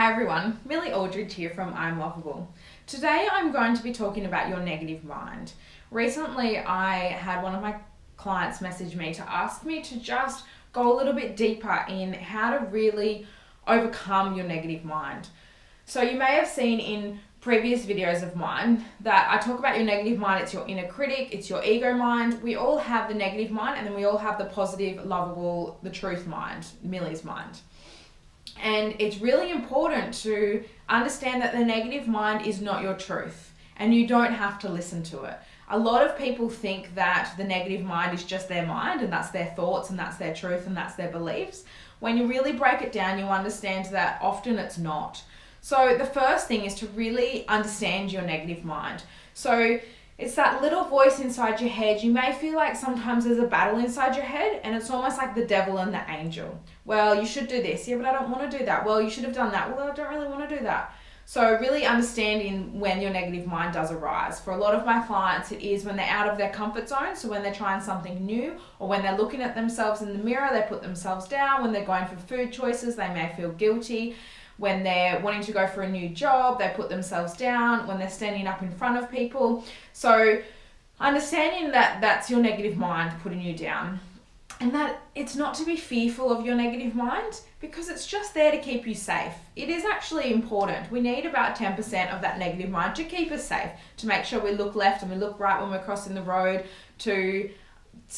Hi everyone, Millie Aldridge here from I'm Lovable. Today I'm going to be talking about your negative mind. Recently I had one of my clients message me to ask me to just go a little bit deeper in how to really overcome your negative mind. So you may have seen in previous videos of mine that I talk about your negative mind. It's your inner critic, it's your ego mind. We all have the negative mind, and then we all have the positive, lovable, the truth mind, Millie's mind. And it's really important to understand that the negative mind is not your truth, and you don't have to listen to it. A lot of people think that the negative mind is just their mind, and that's their thoughts, and that's their truth, and that's their beliefs. When you really break it down, you understand that often it's not. So the first thing is to really understand your negative mind. So it's that little voice inside your head. You may feel like sometimes there's a battle inside your head, and it's almost like the devil and the angel. Well, you should do this. Yeah, but I don't want to do that. Well, you should have done that. Well, I don't really want to do that. So really understanding when your negative mind does arise. For a lot of my clients, it is when they're out of their comfort zone. So when they're trying something new, or when they're looking at themselves in the mirror, they put themselves down. When they're going for food choices, they may feel guilty. When they're wanting to go for a new job, they put themselves down. When they're standing up in front of people. So understanding that that's your negative mind putting you down. And that it's not to be fearful of your negative mind, because it's just there to keep you safe. It is actually important. We need about 10% of that negative mind to keep us safe, to make sure we look left and we look right when we're crossing the road, to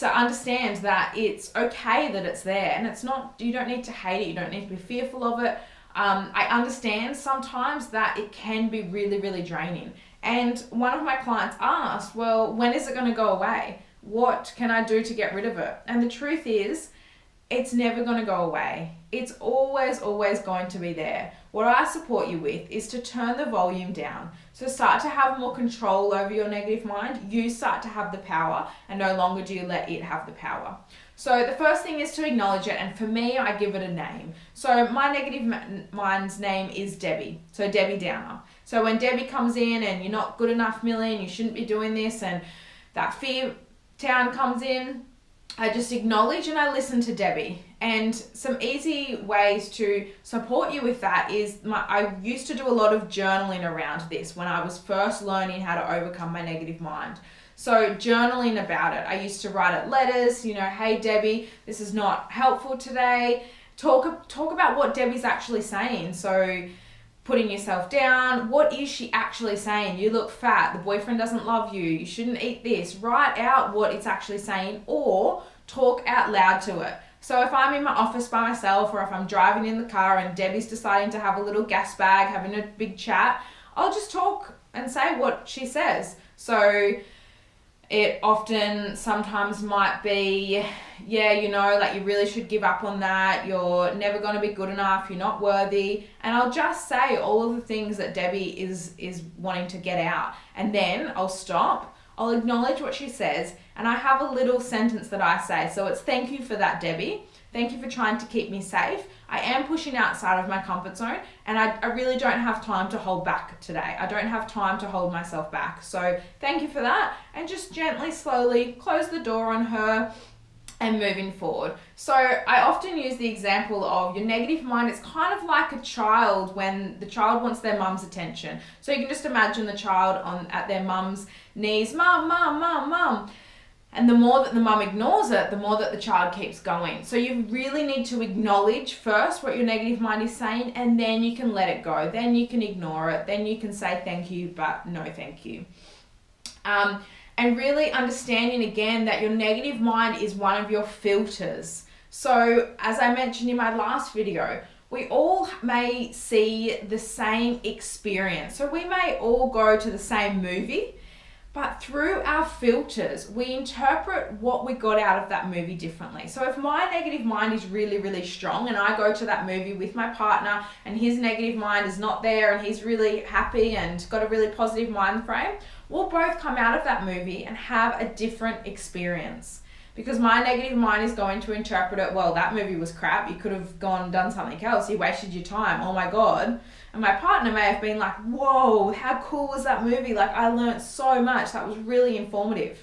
understand that it's okay that it's there, and it's not, you don't need to hate it, you don't need to be fearful of it. I understand sometimes that it can be really, really draining. And one of my clients asked, well, when is it going to go away? What can I do to get rid of it? And the truth is, it's never going to go away. It's always going to be there. What I support you with is to turn the volume down. So start to have more control over your negative mind. You start to have the power, and no longer do you let it have the power. So the first thing is to acknowledge it, and for me, I give it a name. So my negative mind's name is Debbie, so Debbie Downer. So when Debbie comes in and you're not good enough, Millie, and you shouldn't be doing this, and that fear town comes in, I just acknowledge and I listen to Debbie. And some easy ways to support you with that is I used to do a lot of journaling around this when I was first learning how to overcome my negative mind. So journaling about it. I used to write it letters, hey Debbie, this is not helpful today. Talk about what Debbie's actually saying. So putting yourself down, what is she actually saying? You look fat, the boyfriend doesn't love you, you shouldn't eat this. Write out what it's actually saying, or talk out loud to it. So if I'm in my office by myself, or if I'm driving in the car and Debbie's deciding to have a little gas bag, having a big chat, I'll just talk and say what she says. So it often sometimes might be, like you really should give up on that, you're never going to be good enough, you're not worthy. And I'll just say all of the things that Debbie is wanting to get out. And then I'll stop, I'll acknowledge what she says, and I have a little sentence that I say. So it's, thank you for that, Debbie. Thank you for trying to keep me safe. I am pushing outside of my comfort zone, and I really don't have time to hold back today. I don't have time to hold myself back. So thank you for that. And just gently, slowly close the door on her and moving forward. So I often use the example of your negative mind. It's kind of like a child when the child wants their mum's attention. So you can just imagine the child at their mum's knees, mum, mum, mum, mum. And the more that the mum ignores it, the more that the child keeps going. So you really need to acknowledge first what your negative mind is saying, and then you can let it go. Then you can ignore it. Then you can say thank you, but no thank you. And really understanding again that your negative mind is one of your filters. So as I mentioned in my last video, we all may see the same experience. So we may all go to the same movie, but through our filters, we interpret what we got out of that movie differently. So if my negative mind is really, really strong, and I go to that movie with my partner and his negative mind is not there and he's really happy and got a really positive mind frame, we'll both come out of that movie and have a different experience. Because my negative mind is going to interpret it, well, that movie was crap, you could have gone and done something else, you wasted your time, oh my God. And my partner may have been like, whoa, how cool was that movie? Like, I learned so much, that was really informative.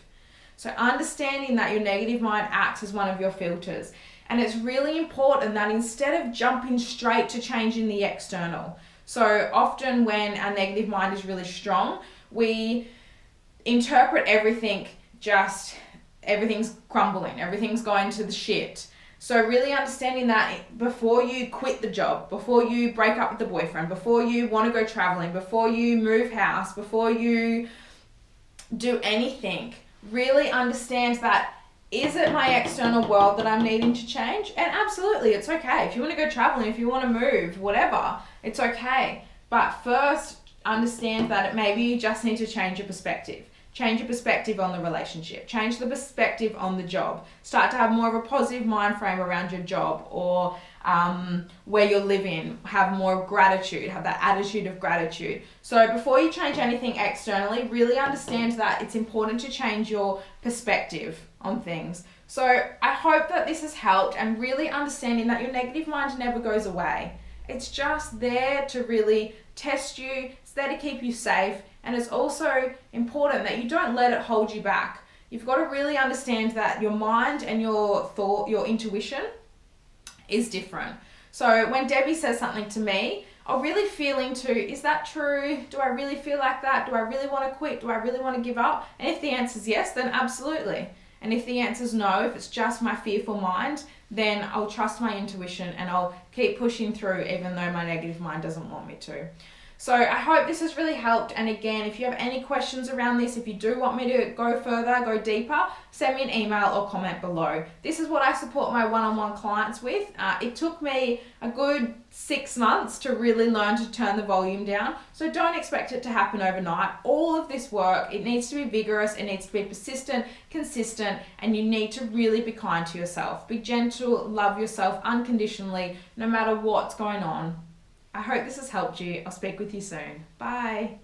So understanding that your negative mind acts as one of your filters. And it's really important that instead of jumping straight to changing the external, So often when our negative mind is really strong, we interpret everything just everything's crumbling, everything's going to the shit. So really understanding that before you quit the job, before you break up with the boyfriend, before you want to go traveling, before you move house, before you do anything, really understand that, is it my external world that I'm needing to change? And absolutely, it's okay. If you want to go traveling, if you want to move, whatever, it's okay. But first, understand that maybe you just need to change your perspective. Change your perspective on the relationship. Change the perspective on the job. Start to have more of a positive mind frame around your job or where you're living. Have more gratitude. Have that attitude of gratitude. So before you change anything externally, really understand that it's important to change your perspective on things. So I hope that this has helped, and really understanding that your negative mind never goes away. It's just there to really test you. It's there to keep you safe. And it's also important that you don't let it hold you back. You've got to really understand that your mind and your thought, your intuition is different. So when Debbie says something to me, I'll really feel into, is that true? Do I really feel like that? Do I really want to quit? Do I really want to give up? And if the answer is yes, then absolutely. And if the answer is no, if it's just my fearful mind, then I'll trust my intuition and I'll keep pushing through even though my negative mind doesn't want me to. So I hope this has really helped. And again, if you have any questions around this, if you do want me to go further, go deeper, send me an email or comment below. This is what I support my one-on-one clients with. It took me a good 6 months to really learn to turn the volume down. So don't expect it to happen overnight. All of this work, it needs to be vigorous, it needs to be persistent, consistent, and you need to really be kind to yourself. Be gentle, love yourself unconditionally, no matter what's going on. I hope this has helped you. I'll speak with you soon. Bye.